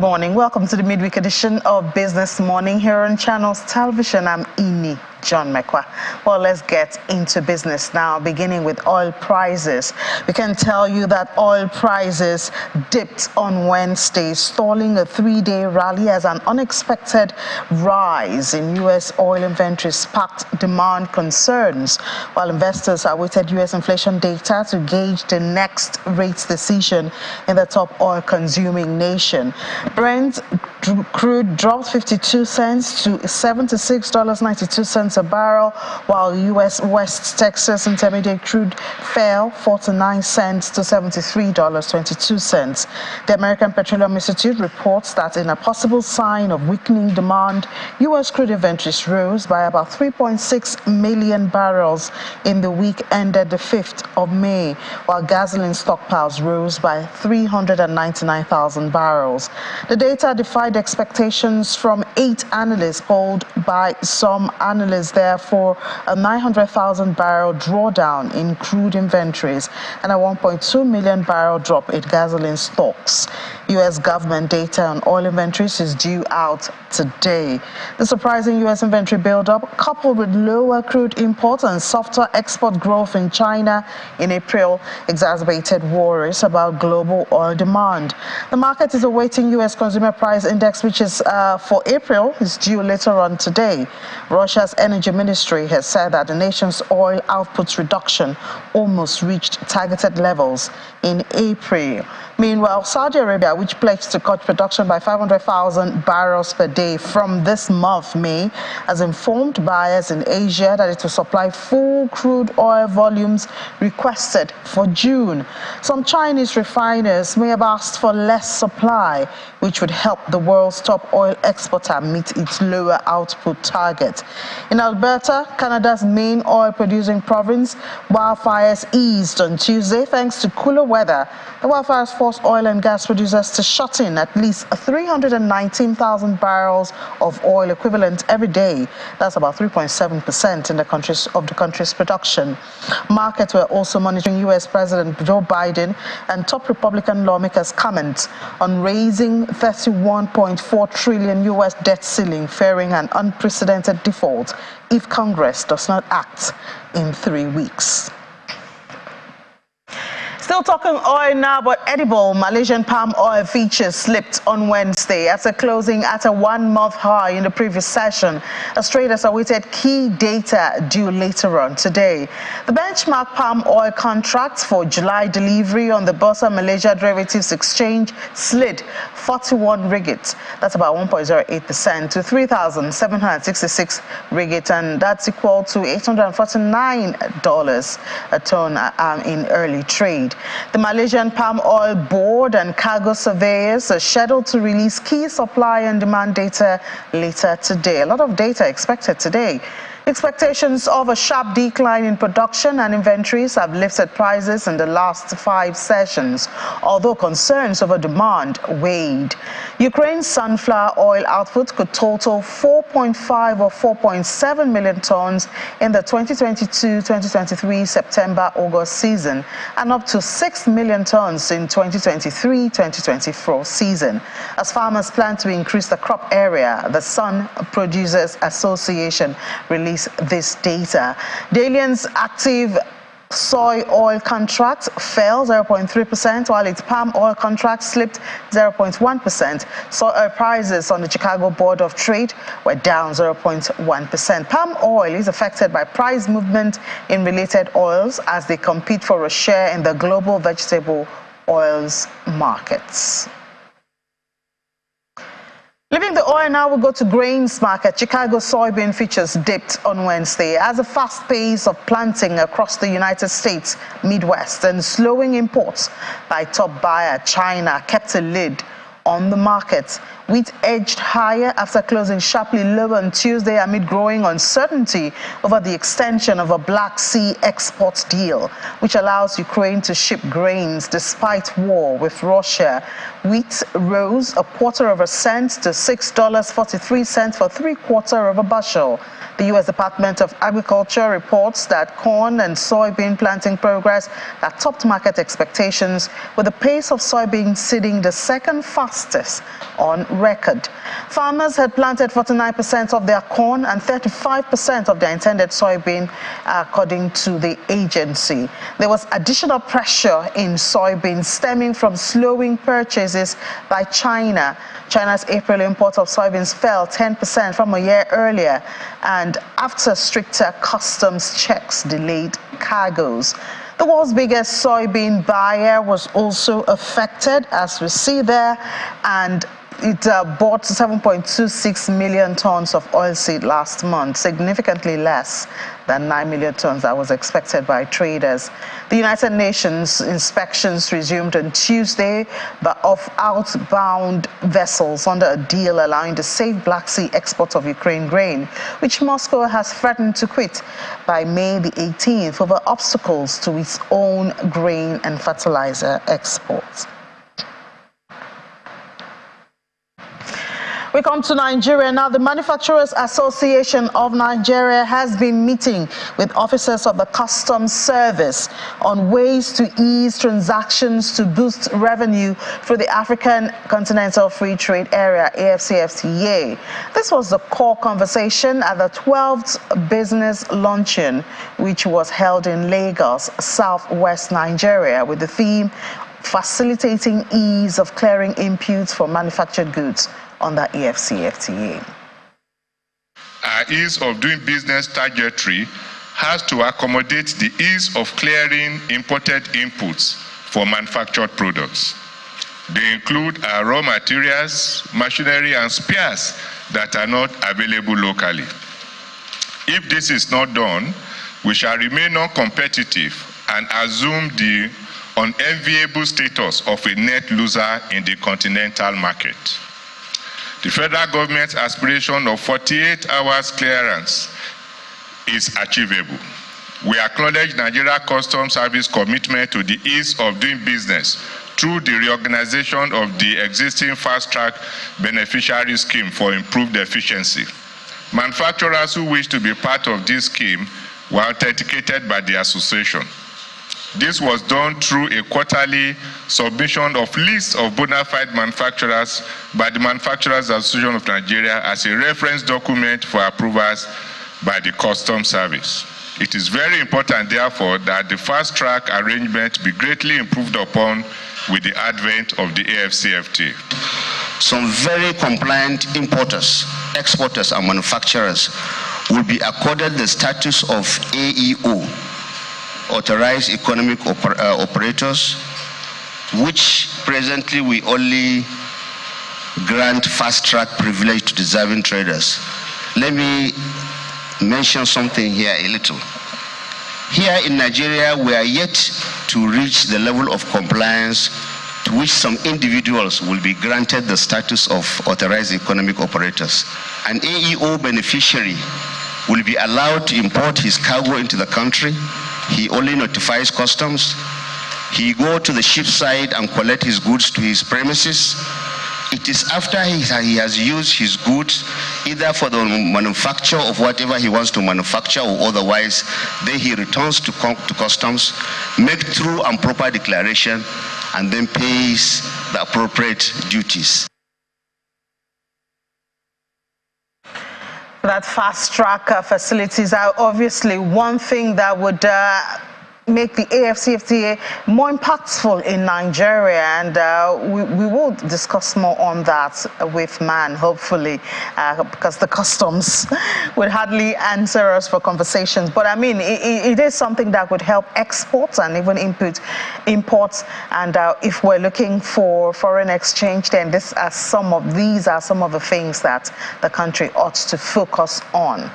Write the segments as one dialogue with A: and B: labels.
A: morning. Welcome to the midweek edition of Business Morning here on Channels Television. I'm Ini John Mekwa. Well, let's get into business now, beginning with oil prices. We can tell you that oil prices dipped on Wednesday, stalling a three-day rally as an unexpected rise in U.S. oil inventory sparked demand concerns, while investors awaited U.S. inflation data to gauge the next rate decision in the top oil-consuming nation. Brent crude dropped 52 cents to $76.92 a barrel, while U.S. West Texas Intermediate crude fell 49 cents to $73.22. The American Petroleum Institute reports that in a possible sign of weakening demand, U.S. crude inventories rose by about 3.6 million barrels in the week ended the 5th of May, while gasoline stockpiles rose by 399,000 barrels. The data defied expectations from 8 analysts, polled by some analysts, therefore a 900,000 barrel drawdown in crude inventories and a 1.2 million barrel drop in gasoline stocks. U.S. government data on oil inventories is due out today. The surprising U.S. inventory buildup, coupled with lower crude imports and softer export growth in China in April, exacerbated worries about global oil demand. The market is awaiting U.S. Consumer Price Index, which is for April, is due later on today. Russia's energy ministry has said that the nation's oil output reduction almost reached targeted levels in April. Meanwhile, Saudi Arabia, which pledged to cut production by 500,000 barrels per day from this month, May, has informed buyers in Asia that it will supply full crude oil volumes requested for June. Some Chinese refiners may have asked for less supply, which would help the world's top oil exporter meet its lower output target. In Alberta, Canada's main oil-producing province, wildfires eased on Tuesday thanks to cooler weather. The wildfires forced oil and gas producers to shut in at least 319,000 barrels of oil equivalent every day. That's about 3.7% in the country's production. Markets were also monitoring U.S. President Joe Biden and top Republican lawmakers' comments on raising $31.4 trillion U.S. debt ceiling, fearing an unprecedented default if Congress does not act in 3 weeks. Still talking oil now, but edible Malaysian palm oil futures slipped on Wednesday after closing at a one-month high in the previous session, as traders awaited key data due later on today. The benchmark palm oil contracts for July delivery on the Bursa Malaysia Derivatives Exchange slid 41 ringgit, that's about 1.08%, to 3,766 ringgit, and that's equal to $849 a ton in early trade. The Malaysian Palm Oil Board and cargo surveyors are scheduled to release key supply and demand data later today. A lot of data expected today. Expectations of a sharp decline in production and inventories have lifted prices in the last 5 sessions, although concerns over demand weighed. Ukraine's sunflower oil output could total 4.5 or 4.7 million tons in the 2022-2023 September-August season, and up to 6 million tons in 2023-2024 season. As farmers plan to increase the crop area, the Sun Producers Association released this data. Dalian's active soy oil contract fell 0.3%, while its palm oil contract slipped 0.1%. Soy oil prices on the Chicago Board of Trade were down 0.1%. Palm oil is affected by price movement in related oils as they compete for a share in the global vegetable oils markets. Leaving the oil now, we'll go to grains market. Chicago soybean futures dipped on Wednesday as a fast pace of planting across the United States Midwest and slowing imports by top buyer China kept a lid on the market. Wheat edged higher after closing sharply lower on Tuesday amid growing uncertainty over the extension of a Black Sea export deal, which allows Ukraine to ship grains despite war with Russia. Wheat rose 1/4 cent to $6.43 for 3/4 of a bushel. The U.S. Department of Agriculture reports that corn and soybean planting progress that topped market expectations, with the pace of soybean seeding the second fastest on record. Farmers had planted 49% of their corn and 35% of their intended soybean, according to the agency. There was additional pressure in soybeans stemming from slowing purchases by China. China's April import of soybeans fell 10% from a year earlier, and after stricter customs checks delayed cargoes. The world's biggest soybean buyer was also affected, as we see there, and it bought 7.26 million tons of oilseed last month, significantly less than 9 million tons that was expected by traders. The United Nations inspections resumed on Tuesday of outbound vessels under a deal allowing the safe Black Sea export of Ukraine grain, which Moscow has threatened to quit by May the 18th over obstacles to its own grain and fertilizer exports. We come to Nigeria now. The Manufacturers Association of Nigeria has been meeting with officers of the Customs Service on ways to ease transactions to boost revenue for the African Continental Free Trade Area, AFCFTA. This was the core conversation at the 12th Business Luncheon, which was held in Lagos, southwest Nigeria, with the theme facilitating ease of clearing inputs for manufactured goods under AFCFTA.
B: Our ease of doing business trajectory has to accommodate the ease of clearing imported inputs for manufactured products. They include our raw materials, machinery, and spares that are not available locally. If this is not done, we shall remain non-competitive and assume the unenviable status of a net loser in the continental market. The federal government's aspiration of 48 hours clearance is achievable. We acknowledge Nigeria Customs Service commitment to the ease of doing business through the reorganization of the existing fast-track beneficiary scheme for improved efficiency. Manufacturers who wish to be part of this scheme were authenticated by the association. This was done through a quarterly submission of lists of bona fide manufacturers by the Manufacturers Association of Nigeria as a reference document for approvals by the Customs Service. It is very important, therefore, that the fast-track arrangement be greatly improved upon with the advent of the AFCFTA.
C: Some very compliant importers, exporters, and manufacturers will be accorded the status of AEO, Authorized Economic Operators, which presently we only grant fast-track privilege to deserving traders. Let me mention something here a little. Here in Nigeria, we are yet to reach the level of compliance to which some individuals will be granted the status of Authorized Economic Operators. An AEO beneficiary will be allowed to import his cargo into the country. He only notifies customs. He go to the ship side and collect his goods to his premises. It is after he has used his goods, either for the manufacture of whatever he wants to manufacture or otherwise, then he returns to customs, make true and proper declaration, and then pays the appropriate duties.
A: That fast-track facilities are obviously one thing that would make the AFCFTA more impactful in Nigeria, and we will discuss more on that with Man, hopefully, because the customs would hardly answer us for conversations. But I mean, it is something that would help exports and even imports. And if we're looking for foreign exchange, then these are some of the things that the country ought to focus on.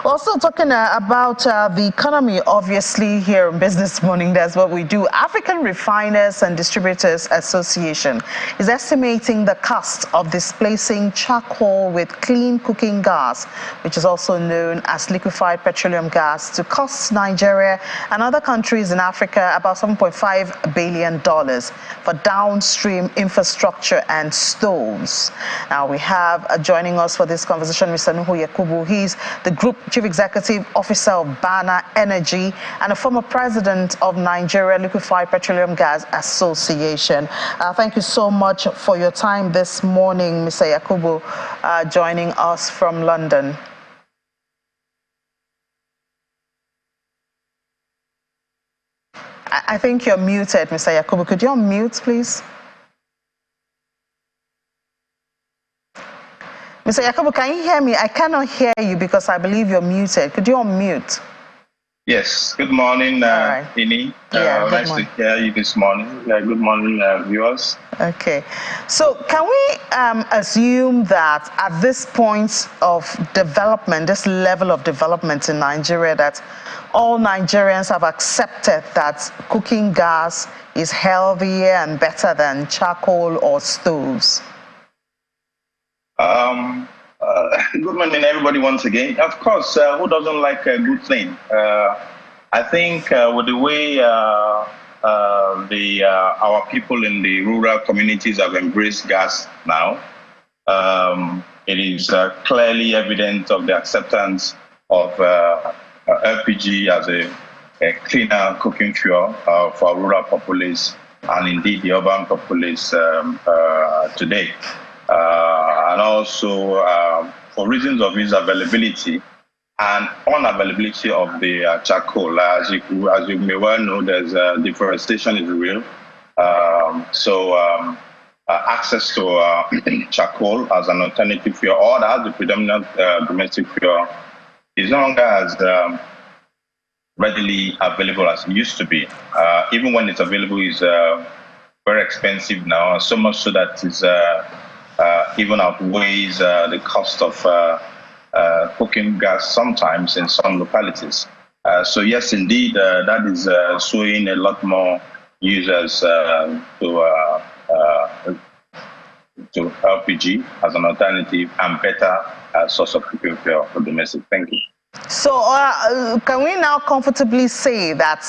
A: We're also talking about the economy, obviously, here in business. Business Morning, that's what we do. African Refiners and Distributors Association is estimating the cost of displacing charcoal with clean cooking gas, which is also known as liquefied petroleum gas, to cost Nigeria and other countries in Africa about $7.5 billion for downstream infrastructure and stoves. Now we have joining us for this conversation Mr. Nuhu Yakubu. He's the Group Chief Executive Officer of Bana Energy and a former president of Nigeria Liquefied Petroleum Gas Association. Thank you so much for your time this morning, Mr. Yakubu, joining us from London. I think you're muted, Mr. Yakubu. Could you unmute, please? Mr. Yakubu, can you hear me? I cannot hear you because I believe you're muted. Could you unmute?
D: Yes. Good morning, Ini. Nice to hear you this morning. Good morning, viewers.
A: Okay. So can we assume that at this point of development, this level of development in Nigeria, that all Nigerians have accepted that cooking gas is healthier and better than charcoal or stoves?
D: Good morning, everybody, once again. Of course, who doesn't like a good thing? I think with the way our people in the rural communities have embraced gas now, it is clearly evident of the acceptance of LPG as a cleaner cooking fuel for rural populace and indeed the urban populace today. And also for reasons of its availability and unavailability of the charcoal. As you may well know, there's deforestation is real. Access to charcoal as an alternative fuel or as the predominant domestic fuel is no longer as readily available as it used to be. Even when it's available, it's very expensive now, so much so that it's even outweighs the cost of cooking gas sometimes in some localities. So yes, indeed, that is showing a lot more users to LPG as an alternative and better source of cooking fuel for domestic. Thank you.
A: So can we now comfortably say that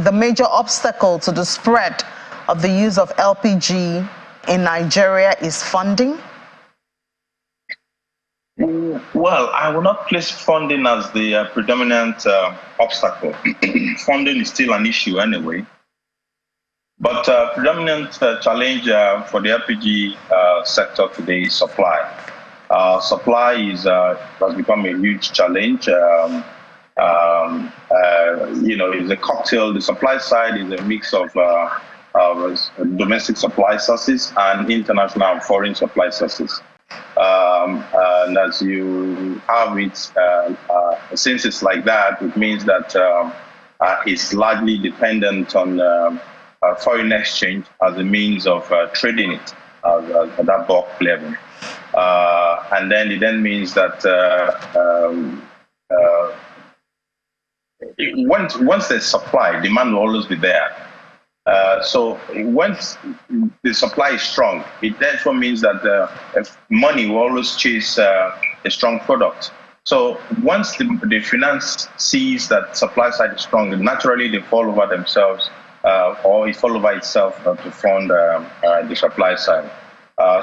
A: the major obstacle to the spread of the use of LPG in Nigeria is funding?
D: Well, I will not place funding as the predominant obstacle. Funding is still an issue anyway. But predominant challenge for the LPG sector today is supply. Supply has become a huge challenge. It's a cocktail. The supply side is a mix of domestic supply sources and international and foreign supply sources. And as you have it, since it's like that, it means that it's largely dependent on foreign exchange as a means of trading it at that bulk level. And then it then means that once there's supply, demand will always be there. So once the supply is strong, it therefore means that money will always chase a strong product. So once the finance sees that supply side is strong, naturally they fall over themselves or it fall over itself to fund the supply side.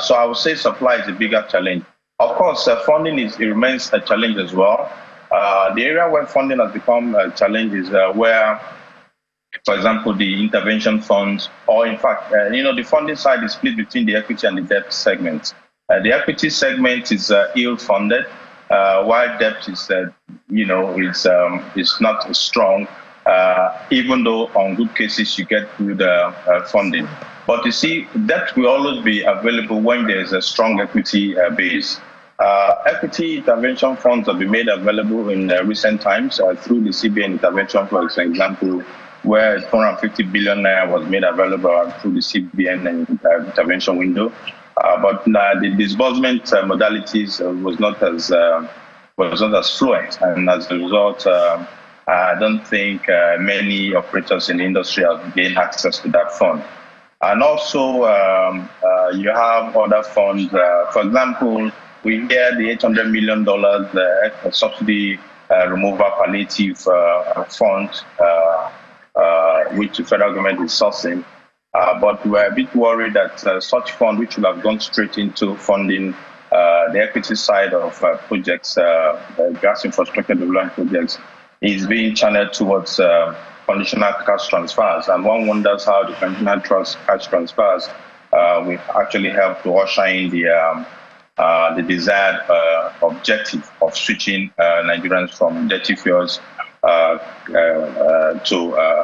D: So I would say supply is a bigger challenge. Of course, funding remains a challenge as well. The area where funding has become a challenge is where, for example, the intervention funds, or in fact, the funding side is split between the equity and the debt segments. The equity segment is ill-funded, while debt is, is not strong, even though on good cases you get good funding. But you see, debt will always be available when there's a strong equity base. Equity intervention funds have been made available in recent times through the CBN intervention, for example, where 250 billion naira was made available through the CBN intervention window. But the disbursement modalities was not as fluent, and as a result, I don't think many operators in the industry have gained access to that fund. And also, you have other funds. For example, we hear the $800 million subsidy removal palliative fund, which the federal government is sourcing. But we're a bit worried that such fund, which would have gone straight into funding the equity side of projects, gas infrastructure development projects, is being channeled towards conditional cash transfers. And one wonders how the conditional cash transfers will actually help to usher in the desired objective of switching Nigerians from dirty fuels to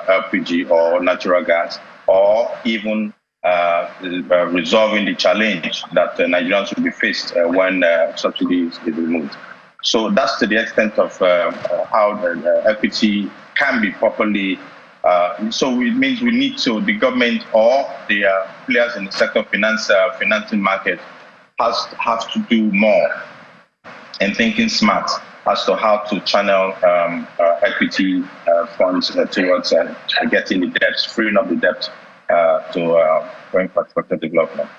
D: LPG or natural gas, or even resolving the challenge that Nigerians will be faced when subsidies is removed. So that's to the extent of how the equity can be properly. So it means we need to, the government or the players in the sector financing market has to do more and thinking smart as to how to channel equity funds towards getting the debts, freeing up the debt for infrastructure development.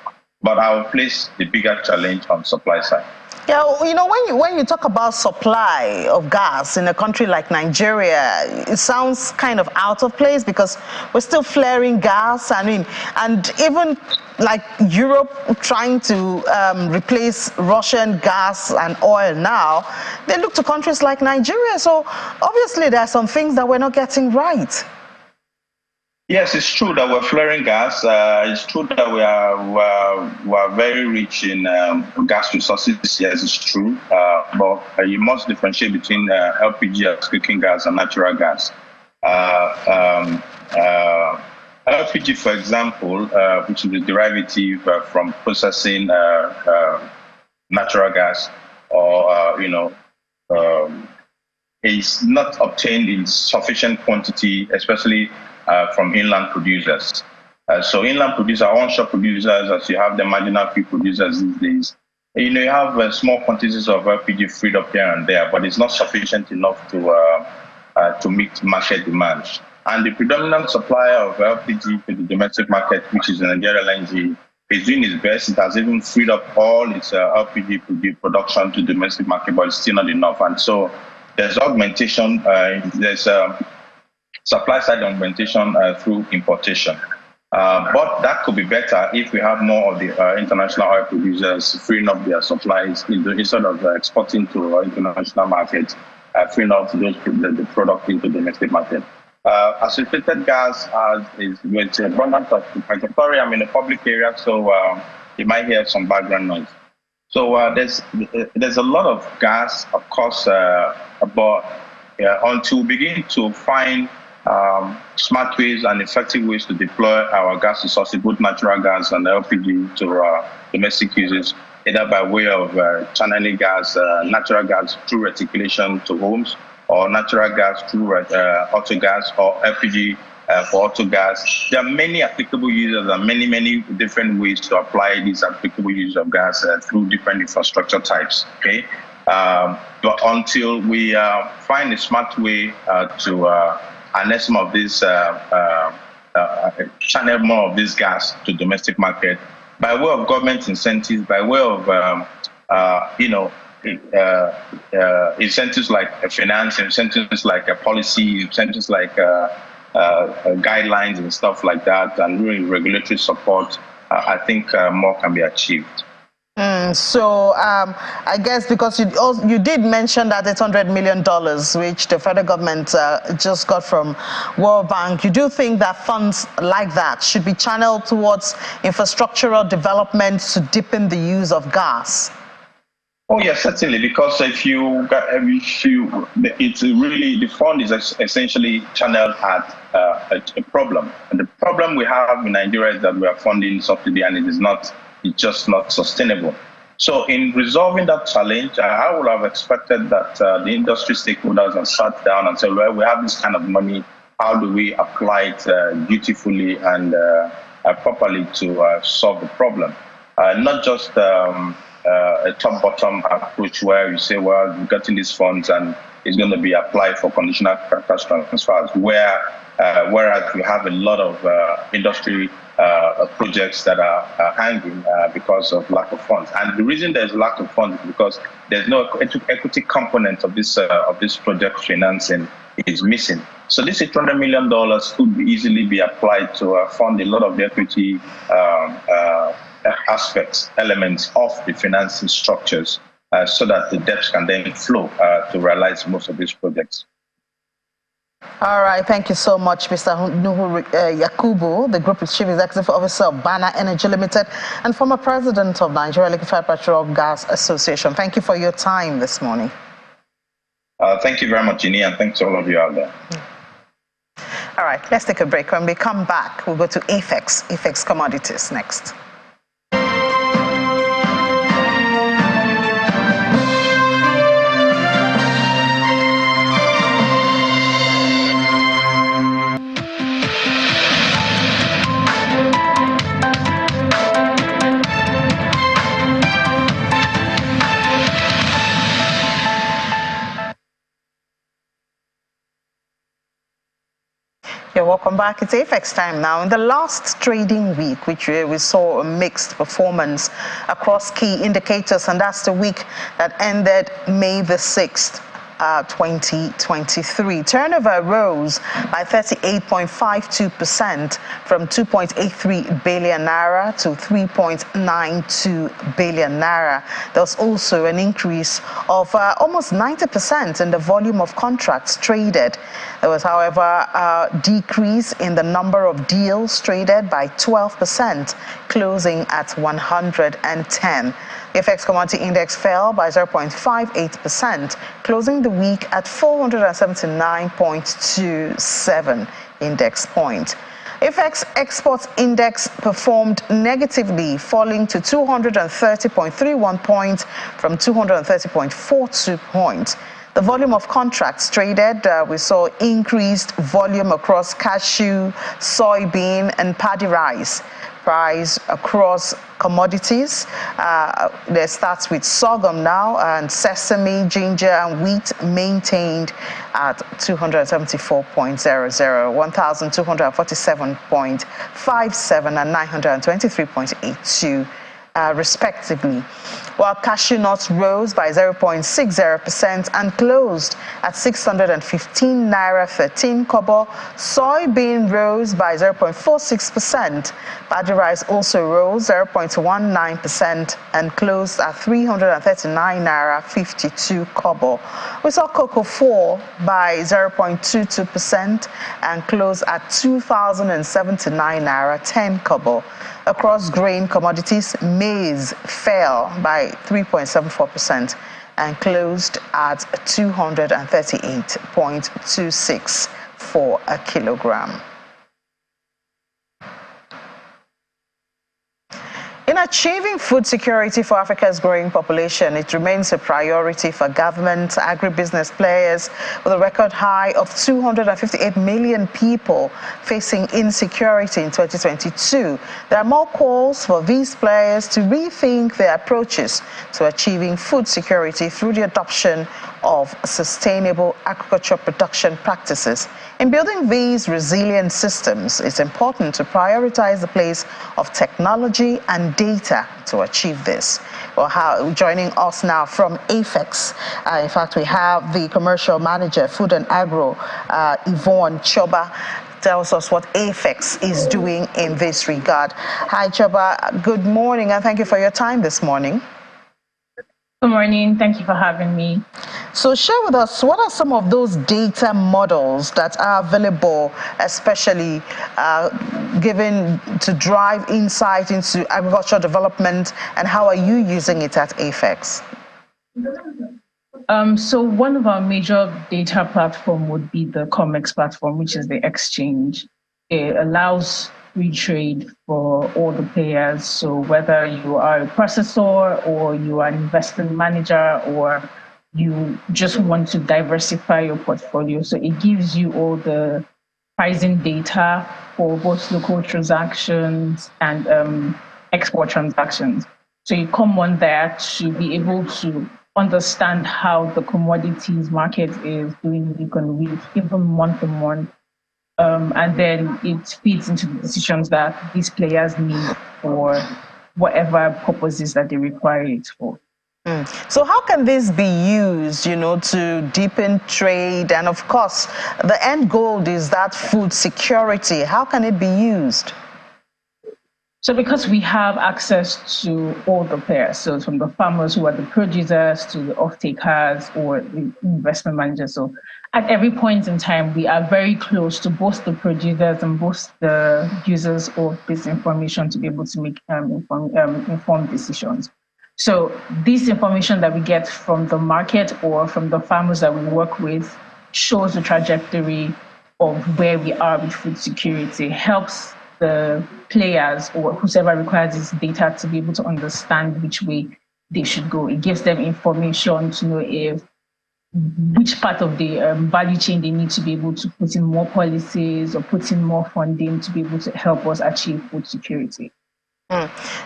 D: But I will place the bigger challenge on supply side.
A: Yeah, you know, when you talk about supply of gas in a country like Nigeria, it sounds kind of out of place because we're still flaring gas. I mean, and even like Europe trying to replace Russian gas and oil now, they look to countries like Nigeria. So obviously there are some things that we're not getting right.
D: Yes, it's true that we're flaring gas. It's true that we are very rich in gas resources. Yes, it's true. But you must differentiate between LPG as cooking gas and natural gas. LPG, for example, which is a derivative from processing natural gas, or is not obtained in sufficient quantity, especially from inland producers. So inland producers, onshore producers, as you have the marginal fee producers these days, you have small quantities of LPG freed up here and there, but it's not sufficient enough to meet market demand. And the predominant supplier of LPG to the domestic market, which is Nigeria LNG, is doing its best. It has even freed up all its LPG production to the domestic market, but it's still not enough. And so there's augmentation, there's supply side augmentation through importation. But that could be better if we have more of the international oil producers freeing up their supplies instead of exporting to international markets, freeing up the product into the domestic market. Associated gas is with abundance of, sorry, I'm in a public area, so you might hear some background noise. So there's a lot of gas, of course, but until we begin to find smart ways and effective ways to deploy our gas resources, both natural gas and LPG, to domestic users, either by way of channeling gas, natural gas through reticulation to homes, or natural gas through auto gas, or LPG for auto gas. There are many applicable users and many different ways to apply these applicable uses of gas through different infrastructure types. Okay, but until we find a smart way to harness some of this, channel more of this gas to domestic market by way of government incentives, by way of incentives like finance, incentives like policy, incentives like guidelines and stuff like that, and really regulatory support, I think more can be achieved.
A: So I guess because you did mention that $800 million, which the federal government just got from World Bank, you do think that funds like that should be channeled towards infrastructural development to deepen the use of gas?
D: Oh yes, certainly, because it's really, the fund is essentially channeled at a problem, and the problem we have in Nigeria is that we are funding subsidy, and it's just not sustainable. So in resolving that challenge, I would have expected that the industry stakeholders have sat down and said, well, we have this kind of money, how do we apply it beautifully and properly to solve the problem? Not just a top-bottom approach where you say, well, we've gotten these funds and is going to be applied for conditional cash transfers, whereas we have a lot of industry projects that are hanging because of lack of funds. And the reason there's a lack of funds is because there's no equity component of this project financing is missing. So this $800 million could easily be applied to fund a lot of the equity elements of the financing structures so that the debts can then flow to realize most of these projects.
A: All right, thank you so much, Mr. Nuhu Yakubu, the Group Chief Executive Officer of Bana Energy Limited and former President of Nigeria Liquefied Petroleum Gas Association. Thank you for your time this morning.
D: Thank you very much, Jenny, and thanks to all of you out there.
A: All right, let's take a break. When we come back, we'll go to AFEX Commodities next. Yeah, welcome back. It's AFEX time now. In the last trading week, which we saw a mixed performance across key indicators, and that's the week that ended May the 6th. 2023. Turnover rose by 38.52% from 2.83 billion naira to 3.92 billion naira. There was also an increase of almost 90% in the volume of contracts traded. There was, however, a decrease in the number of deals traded by 12%, closing at 110. The AFEX Commodity Index fell by 0.58%, closing the week at 479.27 index point. AFEX Exports Index performed negatively, falling to 230.31 points from 230.42 points. The volume of contracts traded, we saw increased volume across cashew, soybean, and paddy rice. Price across commodities. There starts with sorghum now, and sesame, ginger, and wheat maintained at 274.00, 1,247.57, and 923.82. Respectively, while cashew nuts rose by 0.60% and closed at 615 naira 13 kobo. Soybean rose by 0.46%. Paddy rice also rose 0.19% and closed at 339 naira 52 kobo. We saw cocoa fall by 0.22% and closed at 2,079 naira 10 kobo. Across grain commodities, maize fell by 3.74% and closed at 238.26 for a kilogram. In achieving food security for Africa's growing population, it remains a priority for government, agribusiness players, with a record high of 258 million people facing insecurity in 2022. There are more calls for these players to rethink their approaches to achieving food security through the adoption of sustainable agriculture production practices. In building these resilient systems, it's important to prioritize the place of technology and data to achieve this. Well, joining us now from AFEX, in fact, we have the Commercial Manager, Food and Agro, Yvonne Choba, tells us what AFEX is doing in this regard. Hi, Choba. Good morning, and thank you for your time this morning.
E: Good morning. Thank you for having me.
A: So share with us, what are some of those data models that are available, especially given to drive insight into agricultural development, and how are you using it at AFEX?
E: So one of our major data platform would be the COMEX platform, which is the exchange. It allows free trade for all the players. So whether you are a processor or you are an investment manager or you just want to diversify your portfolio. So it gives you all the pricing data for both local transactions and export transactions. So you come on there to be able to understand how the commodities market is doing week on week, even month on month. And then it feeds into the decisions that these players need for whatever purposes that they require it for.
A: So how can this be used, to deepen trade? And of course, the end goal is that food security. How can it be used?
E: So because we have access to all the players, so from the farmers who are the producers to the off-takers or the investment managers. So at every point in time, we are very close to both the producers and both the users of this information to be able to make informed decisions. So this information that we get from the market or from the farmers that we work with shows the trajectory of where we are with food security, helps the players or whoever requires this data to be able to understand which way they should go. It gives them information to know which part of the value chain they need to be able to put in more policies or put in more funding to be able to help us achieve food security.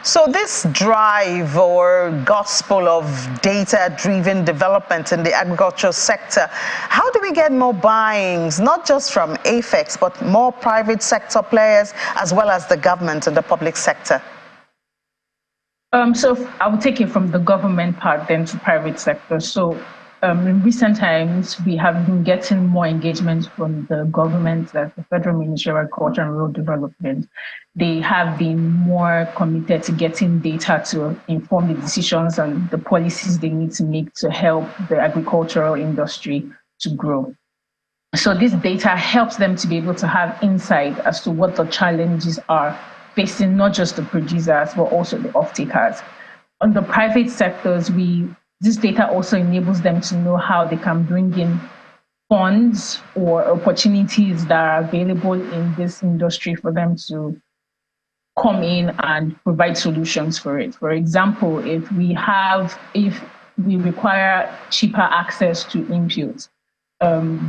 A: So this drive or gospel of data-driven development in the agricultural sector, how do we get more buyings, not just from AFEX, but more private sector players, as well as the government and the public sector?
E: So I will take it from the government part then to private sector. So in recent times, we have been getting more engagement from the government, like the Federal Ministry of Agriculture and Rural Development. They have been more committed to getting data to inform the decisions and the policies they need to make to help the agricultural industry to grow. So this data helps them to be able to have insight as to what the challenges are facing not just the producers, but also the off-takers. On the private sectors, this data also enables them to know how they can bring in funds or opportunities that are available in this industry for them to come in and provide solutions for it. For example, if we require cheaper access to inputs,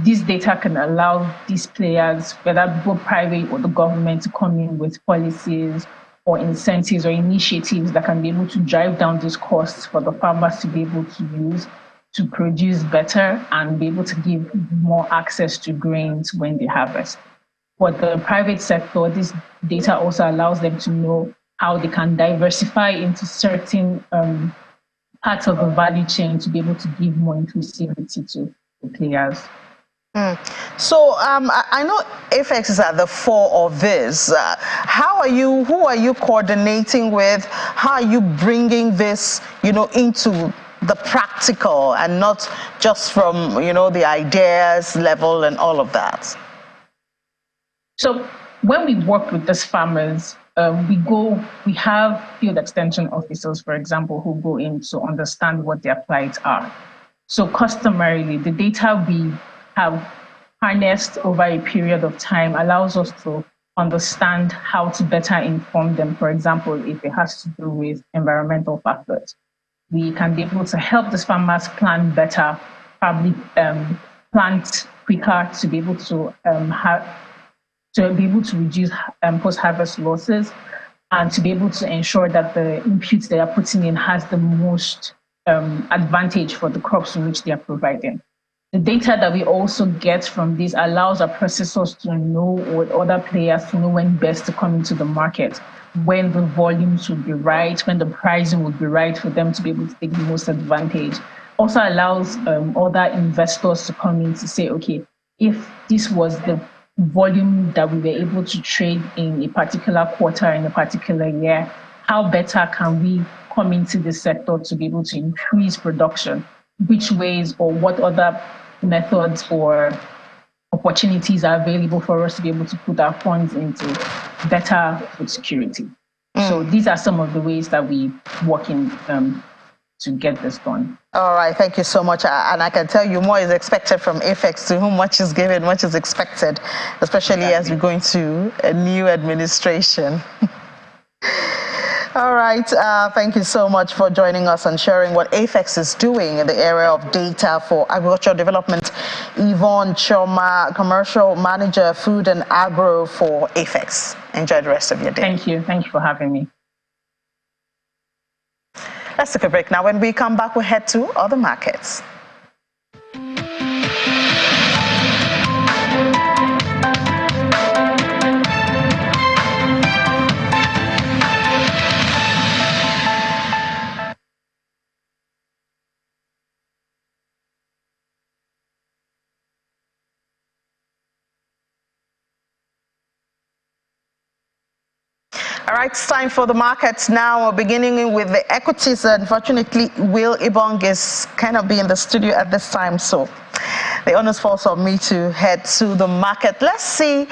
E: this data can allow these players, whether both private or the government, to come in with policies or incentives or initiatives that can be able to drive down these costs for the farmers to be able to use to produce better and be able to give more access to grains when they harvest. For the private sector, this data also allows them to know how they can diversify into certain parts of the value chain to be able to give more inclusivity to the players.
A: So I know AFEX is at the fore of this. Who are you coordinating with? How are you bringing this, into the practical and not just from, the ideas level and all of that?
E: So when we work with these farmers, we have field extension officers, for example, who go in to understand what their plights are. So customarily, the data we have harnessed over a period of time allows us to understand how to better inform them. For example, if it has to do with environmental factors, we can be able to help these farmers plan better, probably plant quicker to be able to reduce post-harvest losses and to be able to ensure that the inputs they are putting in has the most advantage for the crops in which they are providing. The data that we also get from this allows our processors to know, or other players to know, when best to come into the market, when the volumes would be right, when the pricing would be right for them to be able to take the most advantage. Also allows other investors to come in to say, okay, if this was the volume that we were able to trade in a particular quarter, in a particular year, how better can we come into the sector to be able to increase production? Which ways or what other methods or opportunities are available for us to be able to put our funds into better food security? So these are some of the ways that we work in to get this done.
A: All right, thank you so much. And I can tell you more is expected from AFEX, to whom much is given, much is expected, especially as we go into a new administration. All right, thank you so much for joining us and sharing what AFEX is doing in the area of data for agricultural development. Yvonne Choma, Commercial Manager, Food and Agro for AFEX. Enjoy the rest of your day.
E: Thank you for having me.
A: Let's take a break now. When we come back, we'll head to other markets. All right, it's time for the markets now. We're beginning with the equities. Unfortunately, Will Ibong is kind of be in the studio at this time, so the honors falls on me to head to the market. Let's see.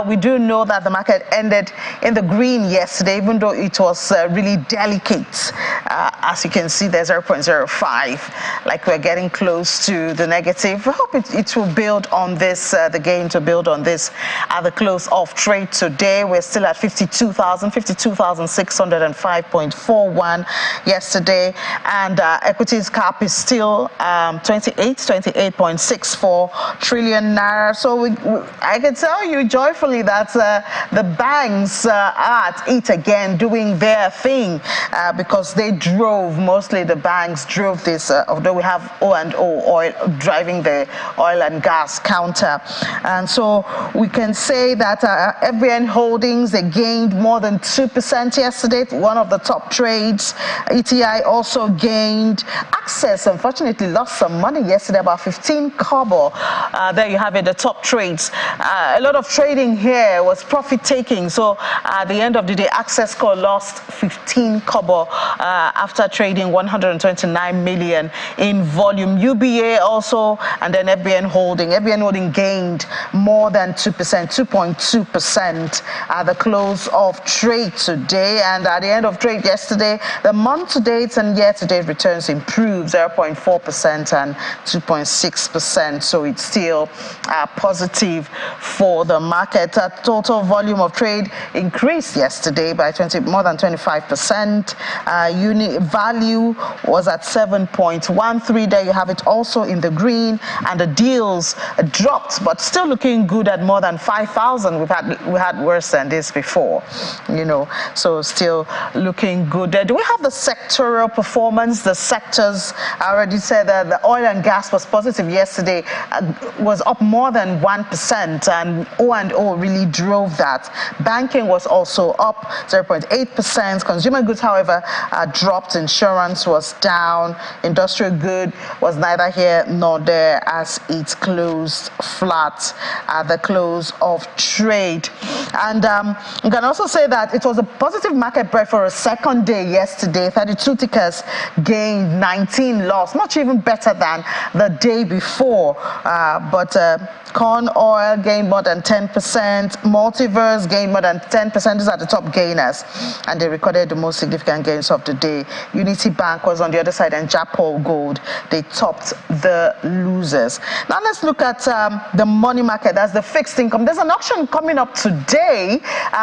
A: We do know that the market ended in the green yesterday, even though it was really delicate. As you can see, there's 0.05. Like we're getting close to the negative. I hope it will build on this, the gain to build on this at the close of trade today. We're still at 52,605.41 yesterday. And equities cap is still 28.64 trillion naira. So I can tell you joyfully that the banks are at it again, doing their thing because they drove, mostly the banks drove this, although we have O&O oil driving the oil and gas counter. And so we can say that FBN Holdings, they gained more than 2% yesterday, one of the top trades. ETI also gained. Access, unfortunately, lost some money yesterday, about 15 kobo. There you have it, the top trades. A lot of trading here was profit taking. So at the end of the day, Access Core lost 15 kobo after trading 129 million in volume. UBA also, and then FBN Holding. FBN Holding gained more than 2%, 2.2% at the close of trade today. And at the end of trade yesterday, the month-to-date and year-to-date returns improved 0.4% and 2.6%. So it's still positive for the market. Total volume of trade increased yesterday by more than 25%. Unit value was at 7.13. There you have it, also in the green. And the deals dropped, but still looking good at more than 5,000. We had worse than this before, you know. So still looking good. Do we have the sectoral performance? The sectors, I already said that the oil and gas was positive yesterday, was up more than 1%, and O&O really drove that. Banking was also up 0.8%. Consumer goods, however, dropped. Insurance was down. Industrial good was neither here nor there, as it closed flat at the close of trade. And you can also say that it was a positive market break for a second day yesterday. 32 tickers gained, 19 lost, much even better than the day before. But corn oil gained more than 10%. Multiverse gained more than 10%. These are the top gainers, and they recorded the most significant gains of the day. Unity Bank was on the other side, and Japol Gold, they topped the losers. Now let's look at the money market. That's the fixed income. There's an auction coming up today,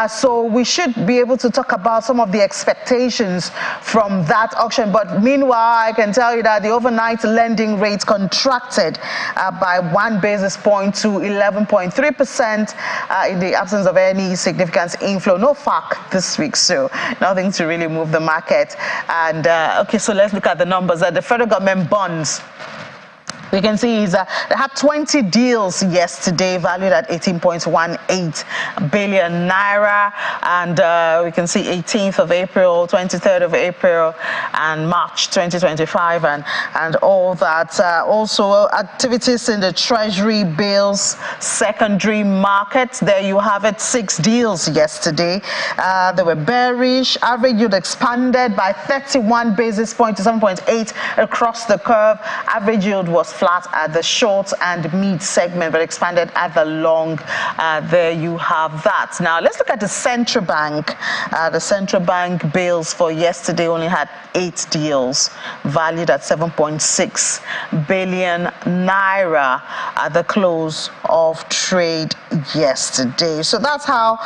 A: so we should be able to talk about some of the expectations from that auction. But meanwhile, I can tell you that the overnight lending rate contracted by 1 basis point to 11.3% in the absence of any significant inflow. No FAC this week, so nothing to really move the market. And okay, so let's look at the numbers. The federal government bonds, we can see is they had 20 deals yesterday valued at 18.18 billion naira, and we can see 18th of April, 23rd of April, and March 2025, and all that. Also activities in the treasury bills secondary market. There you have it, 6 deals yesterday. They were bearish. Average yield expanded by 31 basis points to 7.8 across the curve. Average yield was flat at the short and mid segment, but expanded at the long. There you have that. Now let's look at the central bank. The central bank bills for yesterday only had 8 deals valued at 7.6 billion naira at the close of trade yesterday. So that's how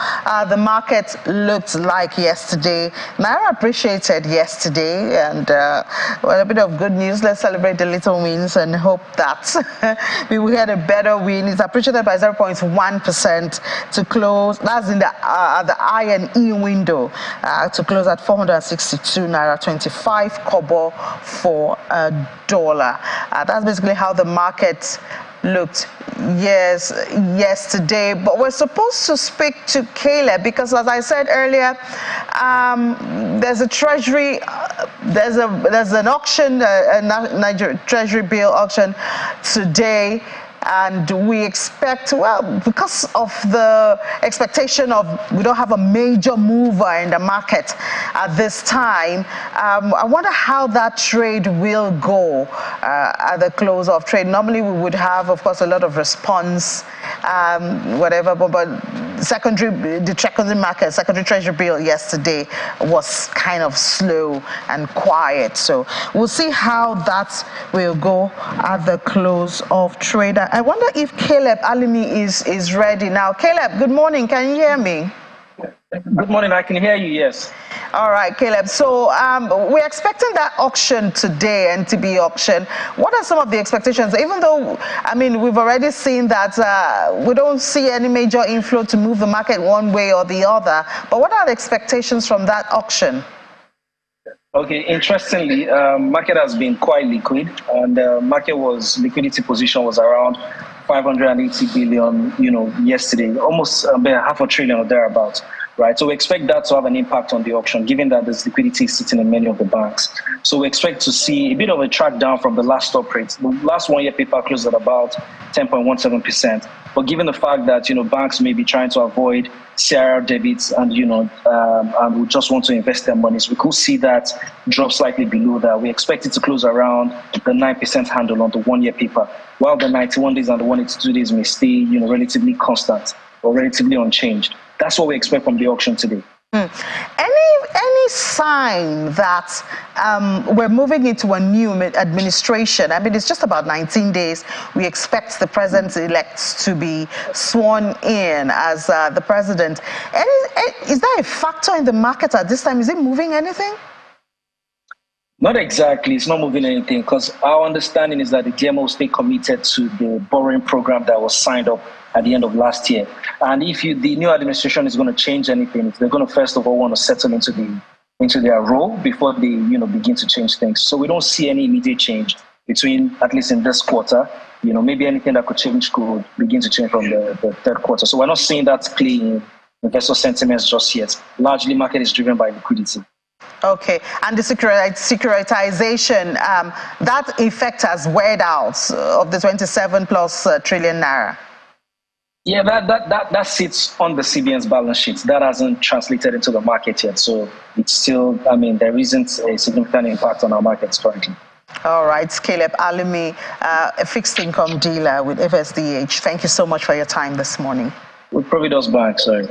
A: the market looked like yesterday. Naira appreciated yesterday, and well, a bit of good news. Let's celebrate the little wins and hope hope that we will get a better win. It's appreciated by 0.1% to close. That's in the I&E window to close at 462 naira 25 kobo for a dollar. That's basically how the market looked yesterday. But we're supposed to speak to Caleb because, as I said earlier, there's a treasury, there's an auction, a Nigeria treasury bill auction today. And we expect, well, because of the expectation of we don't have a major mover in the market at this time, I wonder how that trade will go at the close of trade. Normally we would have, of course, a lot of response, whatever, but the secondary market, secondary treasury bill yesterday was kind of slow and quiet. So we'll see how that will go at the close of trade. I wonder if Caleb Alimi is ready now. Caleb, good morning. Can you hear me?
F: Good morning. I can hear you, yes.
A: All right, Caleb. So we're expecting that auction today, NTB auction. What are some of the expectations? Even though, I mean, we've already seen that we don't see any major inflow to move the market one way or the other. But what are the expectations from that auction?
F: Okay, interestingly, market has been quite liquid, and liquidity position was around 580 billion, yesterday, almost about $500 billion or thereabouts, right? So we expect that to have an impact on the auction, given that there's liquidity sitting in many of the banks. So we expect to see a bit of a track down from the last stop rate. The last 1 year paper closed at about 10.17%. But given the fact that, banks may be trying to avoid CRR debits and, and we just want to invest their monies, we could see that drop slightly below that. We expect it to close around the 9% handle on the 1 year paper, while the 91 days and the 182 days may stay, relatively constant or relatively unchanged. That's what we expect from the auction today.
A: Any sign that we're moving into a new administration? I mean, it's just about 19 days. We expect the president-elect to be sworn in as the president. Is that a factor in the market at this time? Is it moving anything?
F: Not exactly. It's not moving anything because our understanding is that the DMO will stay committed to the borrowing program that was signed up at the end of last year. And if the new administration is going to change anything, they're going to first of all want to settle into their role before they begin to change things. So we don't see any immediate change between, at least in this quarter. Maybe anything that could change could begin to change from the third quarter. So we're not seeing that play in investor sentiments just yet. Largely, market is driven by liquidity.
A: Okay, and the securitization, that effect has weighed out of the 27 plus trillion naira.
F: Yeah, that sits on the CBN's balance sheet. That hasn't translated into the market yet. So it's still, there isn't a significant impact on our markets currently.
A: All right, Caleb Alimi, a fixed income dealer with FSDH. Thank you so much for your time this morning.
F: With Providence Bank, sorry.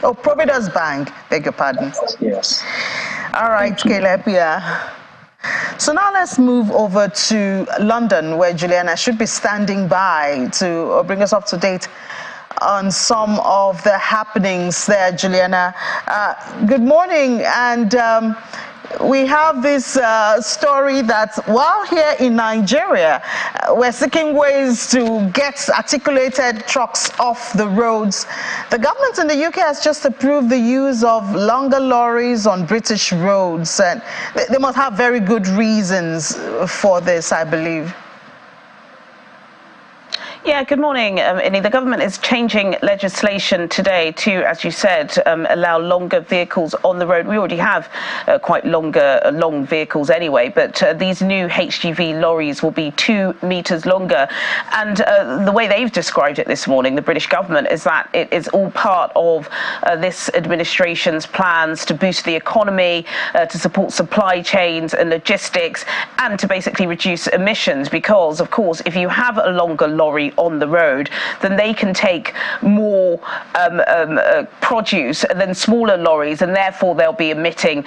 A: Oh, Providence Bank, beg your pardon.
F: Yes.
A: All right, Caleb, yeah. So now let's move over to London, where Juliana should be standing by to bring us up to date on some of the happenings there, Juliana. Good morning, and we have this story that while here in Nigeria, we're seeking ways to get articulated trucks off the roads. The government in the UK has just approved the use of longer lorries on British roads, and they must have very good reasons for this, I believe.
G: Yeah, good morning, Inni. The government is changing legislation today to, as you said, allow longer vehicles on the road. We already have quite long vehicles anyway, but these new HGV lorries will be 2 meters longer. And the way they've described it this morning, the British government, is that it is all part of this administration's plans to boost the economy, to support supply chains and logistics, and to basically reduce emissions. Because, of course, if you have a longer lorry on the road, then they can take more produce than smaller lorries, and therefore they'll be emitting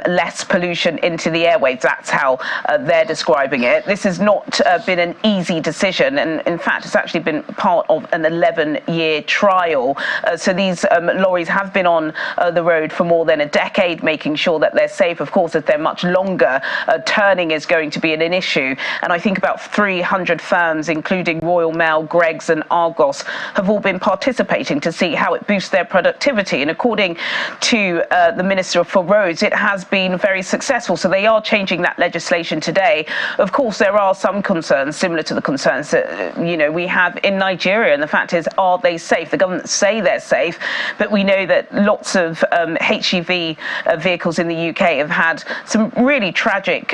G: less pollution into the airwaves. That's how they're describing it. This has not been an easy decision, and in fact it's actually been part of an 11-year trial. So these lorries have been on the road for more than a decade, making sure that they're safe. Of course, if they're much longer, turning is going to be an issue. And I think about 300 firms, including Royal Mail, Greggs and Argos, have all been participating to see how it boosts their productivity. And according to the Minister for Roads, it has been very successful. So they are changing that legislation today. Of course, there are some concerns similar to the concerns that we have in Nigeria. And the fact is, are they safe? The government say they're safe, but we know that lots of HGV vehicles in the UK have had some really tragic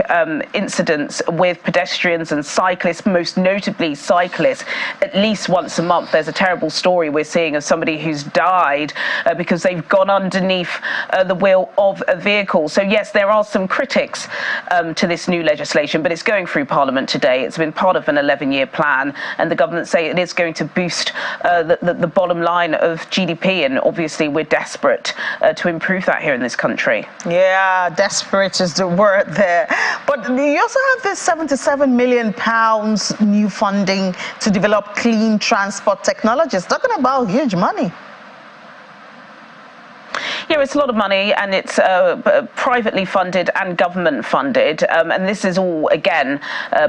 G: incidents with pedestrians and cyclists, most notably cyclists. At least once a month, there's a terrible story we're seeing of somebody who's died because they've gone underneath the wheel of a vehicle. So yes, there are some critics to this new legislation, but it's going through Parliament today. It's been part of an 11-year plan, and the government say it is going to boost the bottom line of GDP, and obviously we're desperate to improve that here in this country.
A: Yeah, desperate is the word there. But you also have this £77 million new funding to develop clean transport technologies. Talking about huge money.
G: Yeah, it's a lot of money, and it's privately funded and government funded. And this is all, again,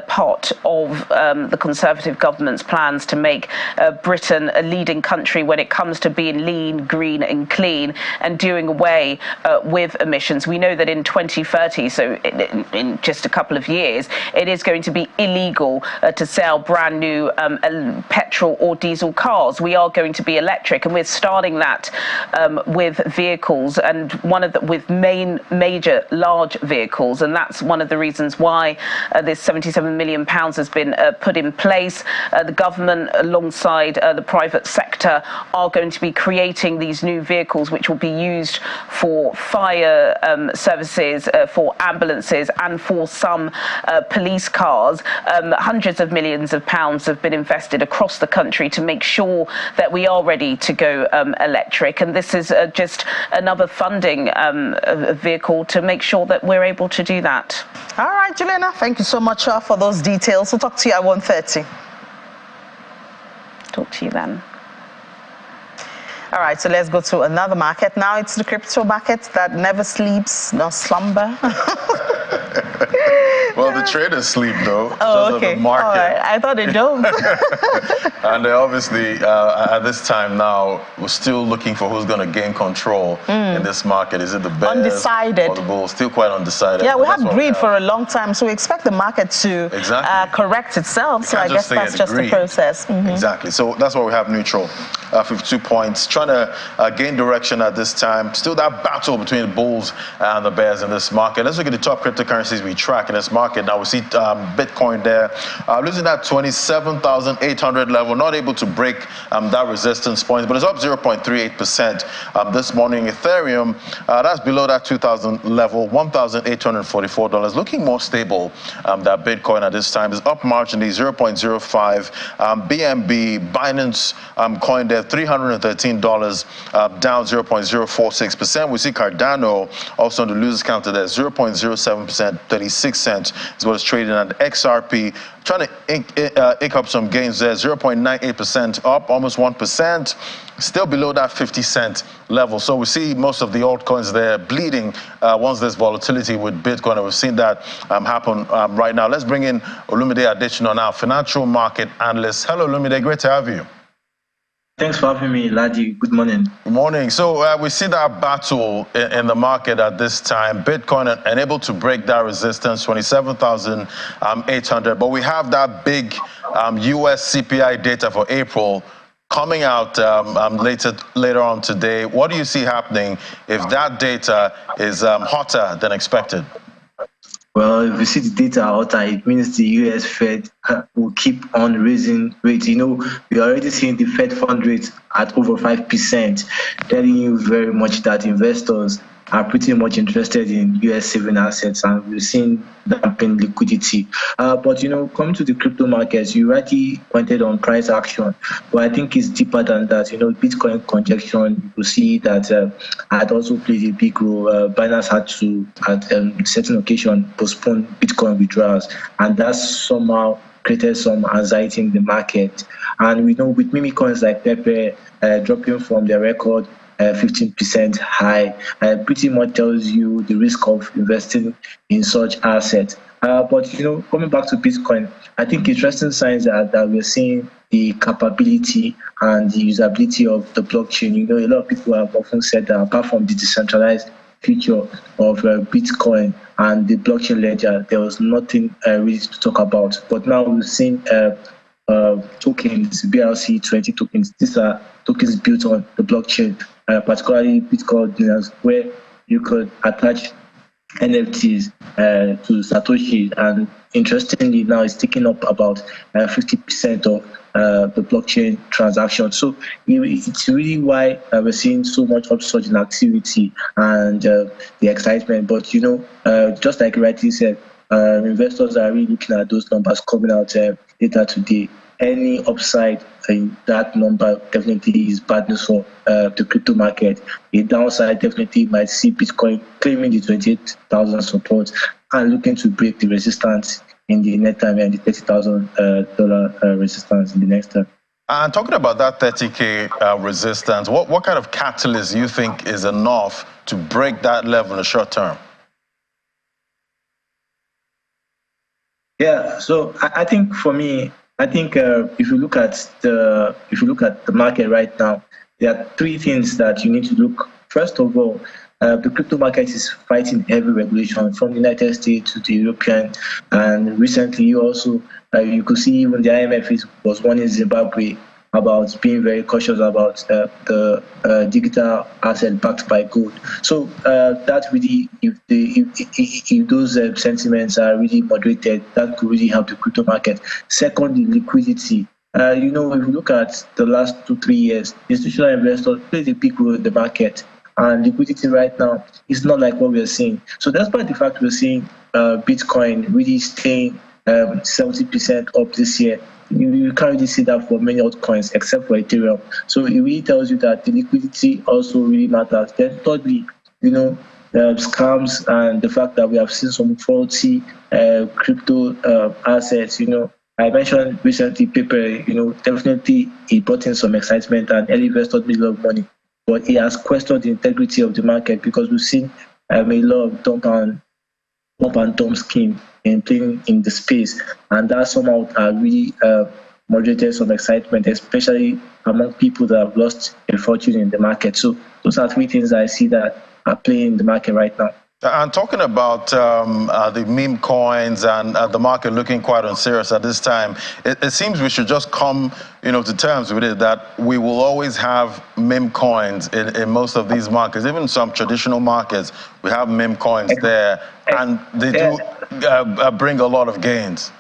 G: part of the Conservative government's plans to make Britain a leading country when it comes to being lean, green and clean and doing away with emissions. We know that in 2030, so in just a couple of years, it is going to be illegal to sell brand new petrol or diesel cars. We are going to be electric, and we're starting that with vehicles, and one of the major large vehicles, and that's one of the reasons why this £77 million has been put in place. The government, alongside the private sector, are going to be creating these new vehicles which will be used for fire services, for ambulances, and for some police cars. Hundreds of millions of pounds have been invested across the country to make sure that we are ready to go electric, and this is just another funding vehicle to make sure that we're able to do that.
A: All right, Juliana, thank you so much for those details. We'll talk to you at 1:30.
G: Talk to you then.
A: All right, so let's go to another market. Now it's the crypto market that never sleeps nor slumber.
H: Well, the traders sleep, though.
A: Oh, okay.
H: The market.
A: All right. I thought they don't.
H: And they obviously, at this time now, we're still looking for who's going to gain control in this market. Is it the bears
A: undecided,
H: or the bulls? Still quite undecided.
A: Yeah, we had greed for a long time, so we expect the market to correct itself. So I guess that's just the process. Mm-hmm.
H: Exactly. So that's why we have neutral, 52 points. Trying to gain direction at this time. Still that battle between the bulls and the bears in this market. Let's look at the top cryptocurrencies we track in this market. Now we see Bitcoin there losing that 27,800 level, not able to break that resistance point, but it's up 0.38% this morning. Ethereum, that's below that 2,000 level, $1,844, looking more stable. That Bitcoin at this time is up marginally, 0.05. BNB, Binance coin there, $313, down 0.046%. We see Cardano also on the losers counter there, 0.07%, 36 cents is what it's trading at. XRP trying to ink up some gains there, 0.98% up, almost 1%, still below that 50-cent level. So we see most of the altcoins there bleeding once there's volatility with Bitcoin, and we've seen that happen right now. Let's bring in Olumide Adesina now, financial market analyst. Hello, Olumide, great to have you.
I: Thanks for having me, Ladi. Good morning.
H: Good morning. So we see that battle in the market at this time. Bitcoin unable to break that resistance, 27,800. But we have that big US CPI data for April coming out later on today. What do you see happening if that data is hotter than expected?
I: Well, if you see the data hotter, it means the US Fed will keep on raising rates. You know, we're already seeing the Fed fund rate at over 5%, telling you very much that investors are pretty much interested in US saving assets, and we've seen damping liquidity. But coming to the crypto markets, you rightly pointed on price action, but I think it's deeper than that. Bitcoin congestion, you see that had also played a big role. Binance had to, at certain occasion, postpone Bitcoin withdrawals, and that's somehow created some anxiety in the market. And we know with meme coins like Pepe dropping from their record 15% high, pretty much tells you the risk of investing in such assets. But coming back to Bitcoin, I think interesting signs are that we're seeing the capability and the usability of the blockchain. A lot of people have often said that apart from the decentralized feature of Bitcoin and the blockchain ledger, there was nothing really to talk about. But now we've seen tokens, BRC20 tokens. These are tokens built on the blockchain, particularly Bitcoin, where you could attach NFTs to Satoshi, and interestingly now it's taking up about 50% of the blockchain transactions. So it's really why we're seeing so much upsurge in activity and the excitement. But just like you rightly said, investors are really looking at those numbers coming out later today. Any upside in that number definitely is bad news for the crypto market. A downside definitely might see Bitcoin claiming the 28,000 support and looking to break the resistance in the next time, and the $30,000 resistance in the next time.
H: And talking about that 30K resistance, what kind of catalyst do you think is enough to break that level in the short term?
I: Yeah, so I think for me, if you look at the market right now, there are three things that you need to look. First of all, the crypto market is fighting heavy regulation from the United States to the European, and recently you could see even the IMF was warning Zimbabwe about being very cautious about the digital asset backed by gold. So that really, if those sentiments are really moderated, that could really help the crypto market. Secondly, liquidity. If you look at the last 2-3 years, institutional investors played a big role in the market, and liquidity right now is not like what we're seeing. So despite the fact we're seeing Bitcoin really staying 70% up this year, you can't really see that for many altcoins except for Ethereum. So it really tells you that the liquidity also really matters. Then thirdly, scams and the fact that we have seen some faulty crypto assets. I mentioned recently Pepe, definitely it brought in some excitement and early investors made a lot of money, but it has questioned the integrity of the market because we've seen a lot of dump and dump scheme playing in the space, and that somehow really moderated some excitement, especially among people that have lost a fortune in the market. So those are three things I see that are playing in the market right now.
H: And talking about the meme coins and the market looking quite unserious at this time, it seems we should just come, to terms with it that we will always have meme coins in most of these markets. Even some traditional markets, we have meme coins there, and they do bring a lot of gains.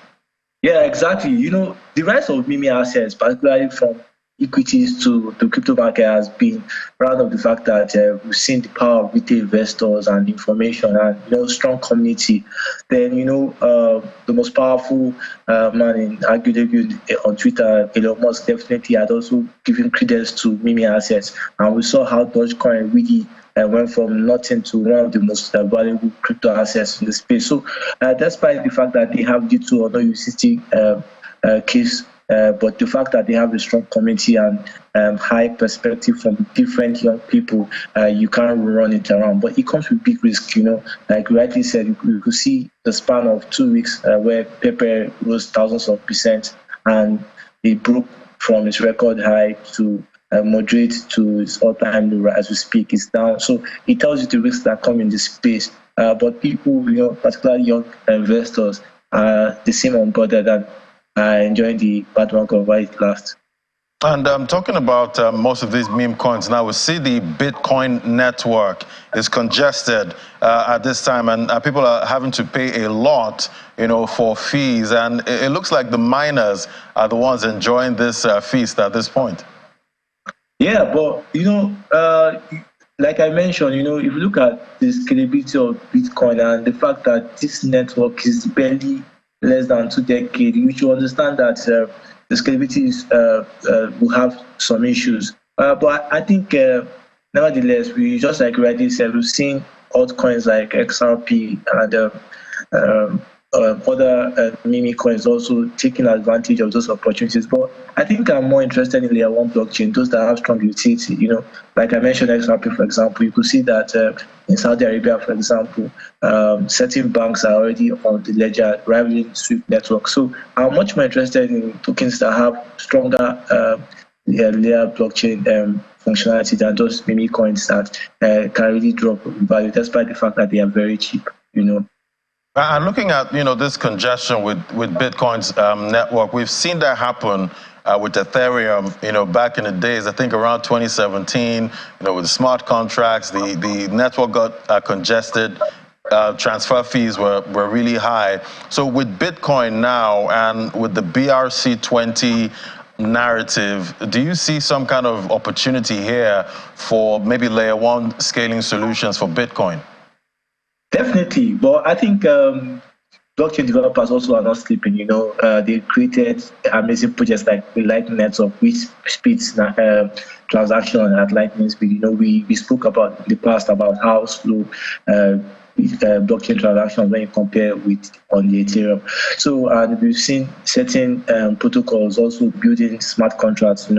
I: Yeah, exactly. The rise of meme assets, particularly from equities to the crypto market, has been proud of the fact that we've seen the power of retail investors and information and strong community. Then the most powerful man in arguably on Twitter, Elon Musk, definitely had also given credence to meme assets, and we saw how Dogecoin really went from nothing to one of the most valuable crypto assets in the space. So despite the fact that they have little or no USDT case, but the fact that they have a strong community and high perspective from different young people, you can't run it around. But it comes with big risk, like you rightly said, you could see the span of 2 weeks where Pepe rose thousands of percent, and it broke from its record high to moderate to its all-time low as we speak. It's down. So it tells you the risks that come in this space. But people, particularly young investors, they seem unbothered and enjoying the bad work of why it lasts.
H: And talking about most of these meme coins now, we see the Bitcoin network is congested at this time, and people are having to pay a lot, for fees. And it looks like the miners are the ones enjoying this feast at this point.
I: Yeah, but like I mentioned, if you look at the scalability of Bitcoin and the fact that this network is barely less than 2 decades, you should understand that the scalability will have some issues. But I think, nevertheless, we just like rightly said, we've seen altcoins like XRP and other meme coins also taking advantage of those opportunities. But I think I'm more interested in layer one blockchain, those that have strong utility. Like I mentioned XRP, for example, you could see that in Saudi Arabia, for example, certain banks are already on the ledger rivaling Swift network. So I'm much more interested in tokens that have stronger layer blockchain functionality than those meme coins that can really drop in value, despite the fact that they are very cheap.
H: And looking at this congestion with Bitcoin's network, we've seen that happen with Ethereum. Back in the days, I think around 2017, with the smart contracts, the network got congested. Transfer fees were really high. So with Bitcoin now and with the BRC20 narrative, do you see some kind of opportunity here for maybe layer one scaling solutions for Bitcoin?
I: Definitely, but I think blockchain developers also are not sleeping. They created amazing projects like the Lightning Network, which speeds transaction at lightning speed. We spoke about in the past about how slow blockchain transactions when you compare with on the Ethereum. So we've seen certain protocols also building smart contracts,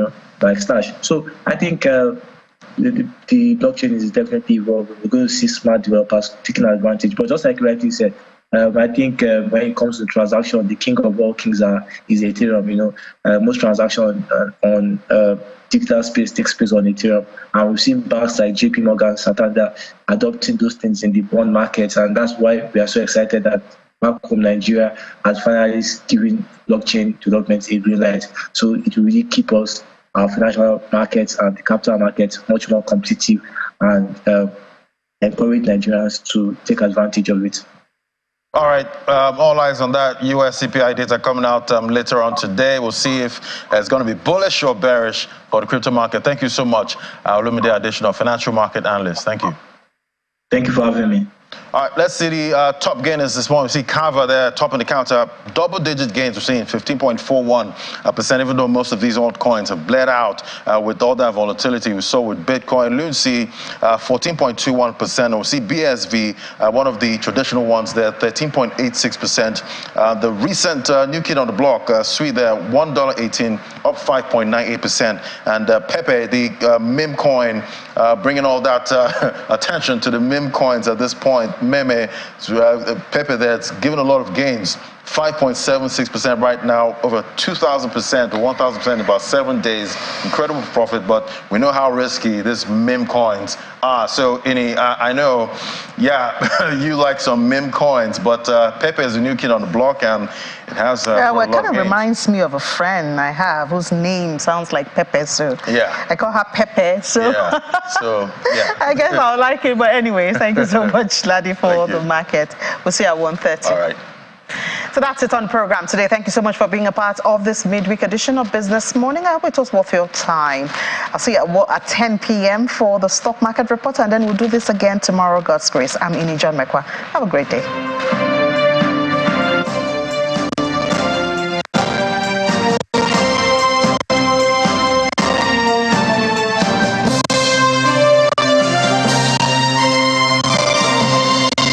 I: like Stash. So I think the blockchain is definitely evolving. We're going to see smart developers taking advantage. But just like rightly said, I think when it comes to transaction, the king of all kings is Ethereum. Most transactions on digital space takes place on Ethereum, and we've seen banks like JP Morgan, Santander adopting those things in the bond markets, and that's why we are so excited that back home Nigeria has finally given blockchain development a green light. So it will really keep us, our financial markets and the capital markets, much more competitive and encourage Nigerians to take advantage of it.
H: All right, all eyes on that. US CPI data coming out later on today. We'll see if it's going to be bullish or bearish for the crypto market. Thank you so much, Olumide Adesina, financial market analyst. Thank you.
I: Thank you for having me.
H: All right, let's see the top gainers this morning. We see Kava there, top of the counter, double-digit gains. We're seeing 15.41%, even though most of these altcoins have bled out with all that volatility we saw with Bitcoin. Lucy, 14.21%. And we see BSV, one of the traditional ones there, 13.86%. The recent new kid on the block, Sweet there, $1.18, up 5.98%. And Pepe, the meme coin, bringing all that attention to the meme coins at this point. Meme, Pepe that's given a lot of gains, 5.76% right now, over 2,000% to 1,000% in about 7 days. Incredible profit, but we know how risky these meme coins are. So, Ini, I know, you like some meme coins, but Pepe is a new kid on the block, and it has
A: it kind of reminds me of a friend I have whose name sounds like Pepe, so I call her Pepe. So, I guess I'll like it. But anyways, thank you so much, Ladi, for the market. We'll see you at 1:30.
H: All right.
A: So that's it on the program today. Thank you so much for being a part of this midweek edition of Business Morning. I hope it was worth your time. I'll see you at 10 p.m. for the stock market report, and then we'll do this again tomorrow, God's grace. I'm Ini John Mekwa. Have a great day.